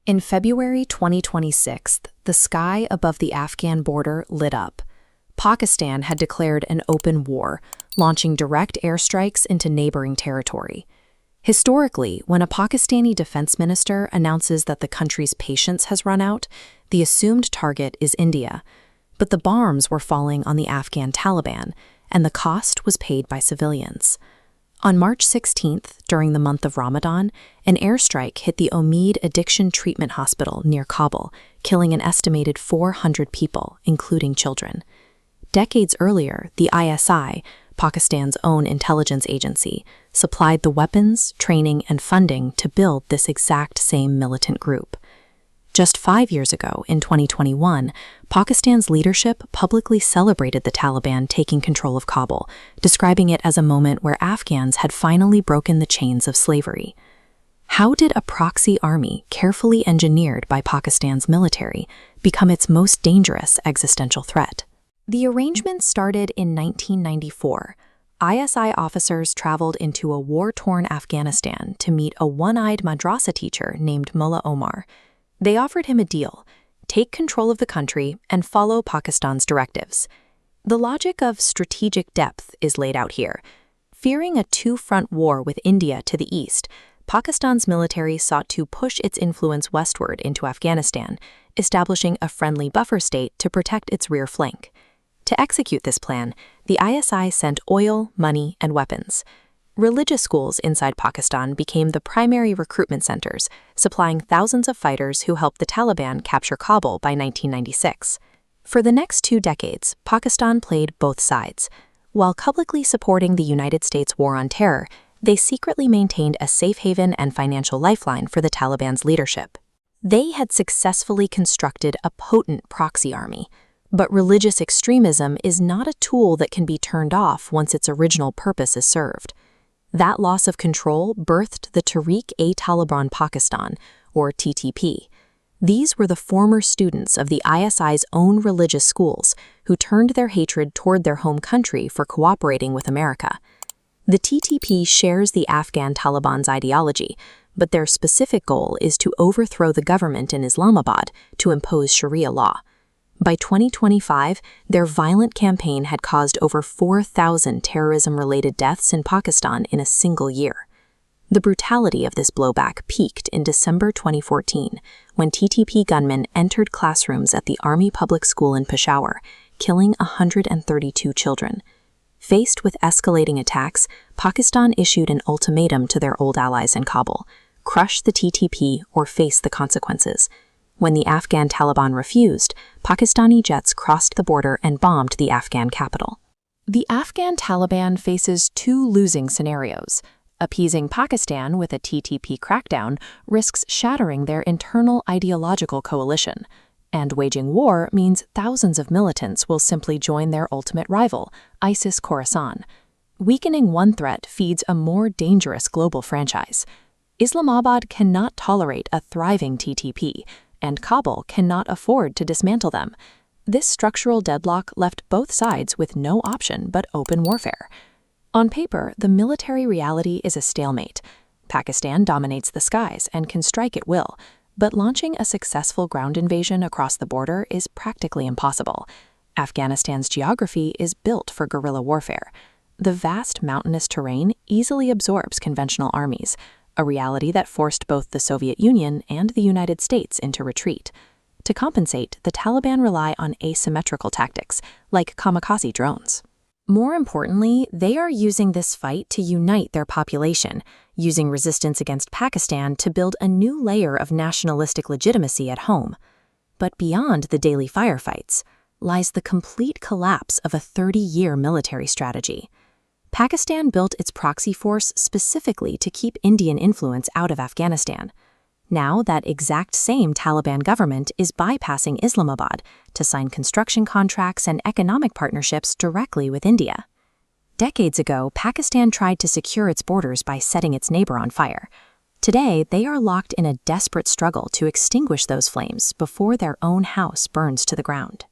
In February 2026, the sky above the Afghan border lit up. Pakistan had declared an open war, launching direct airstrikes into neighboring territory. Historically, when a Pakistani defense minister announces that the country's patience has run out, the assumed target is India. But the bombs were falling on the Afghan Taliban, and the cost was paid by civilians. On March 16th, during the month of Ramadan, an airstrike hit the Omid Addiction Treatment Hospital near Kabul, killing an estimated 400 people, including children. Decades earlier, the ISI, Pakistan's own intelligence agency, supplied the weapons, training, and funding to build this exact same militant group. Just 5 years ago, in 2021, Pakistan's leadership publicly celebrated the Taliban taking control of Kabul, describing it as a moment where Afghans had finally broken the chains of slavery. How did a proxy army, carefully engineered by Pakistan's military, become its most dangerous existential threat? The arrangement started in 1994. ISI officers traveled into a war-torn Afghanistan to meet a one-eyed madrasa teacher named Mullah Omar. They offered him a deal: take control of the country and follow Pakistan's directives. The logic of strategic depth is laid out here. Fearing a two-front war with India to the east, Pakistan's military sought to push its influence westward into Afghanistan, establishing a friendly buffer state to protect its rear flank. To execute this plan, the ISI sent oil, money, and weapons. Religious schools inside Pakistan became the primary recruitment centers, supplying thousands of fighters who helped the Taliban capture Kabul by 1996. For the next 2 decades, Pakistan played both sides. While publicly supporting the United States' war on terror, they secretly maintained a safe haven and financial lifeline for the Taliban's leadership. They had successfully constructed a potent proxy army. But religious extremism is not a tool that can be turned off once its original purpose is served. That loss of control birthed the Tehreek-e-Taliban Pakistan, or TTP. These were the former students of the ISI's own religious schools who turned their hatred toward their home country for cooperating with America. The TTP shares the Afghan Taliban's ideology, but their specific goal is to overthrow the government in Islamabad to impose Sharia law. By 2025, their violent campaign had caused over 4,000 terrorism-related deaths in Pakistan in a single year. The brutality of this blowback peaked in December 2014, when TTP gunmen entered classrooms at the Army Public School in Peshawar, killing 132 children. Faced with escalating attacks, Pakistan issued an ultimatum to their old allies in Kabul: crush the TTP or face the consequences. When the Afghan Taliban refused, Pakistani jets crossed the border and bombed the Afghan capital. The Afghan Taliban faces 2 losing scenarios. Appeasing Pakistan with a TTP crackdown risks shattering their internal ideological coalition, and waging war means thousands of militants will simply join their ultimate rival, ISIS-Khorasan. Weakening one threat feeds a more dangerous global franchise. Islamabad cannot tolerate a thriving TTP, and Kabul cannot afford to dismantle them. This structural deadlock left both sides with no option but open warfare. On paper, the military reality is a stalemate. Pakistan dominates the skies and can strike at will, but launching a successful ground invasion across the border is practically impossible. Afghanistan's geography is built for guerrilla warfare. The vast mountainous terrain easily absorbs conventional armies, a reality that forced both the Soviet Union and the United States into retreat. To compensate, the Taliban rely on asymmetrical tactics, like kamikaze drones. More importantly, they are using this fight to unite their population, using resistance against Pakistan to build a new layer of nationalistic legitimacy at home. But beyond the daily firefights lies the complete collapse of a 30-year military strategy. Pakistan built its proxy force specifically to keep Indian influence out of Afghanistan. Now that exact same Taliban government is bypassing Islamabad to sign construction contracts and economic partnerships directly with India. Decades ago, Pakistan tried to secure its borders by setting its neighbor on fire. Today, they are locked in a desperate struggle to extinguish those flames before their own house burns to the ground.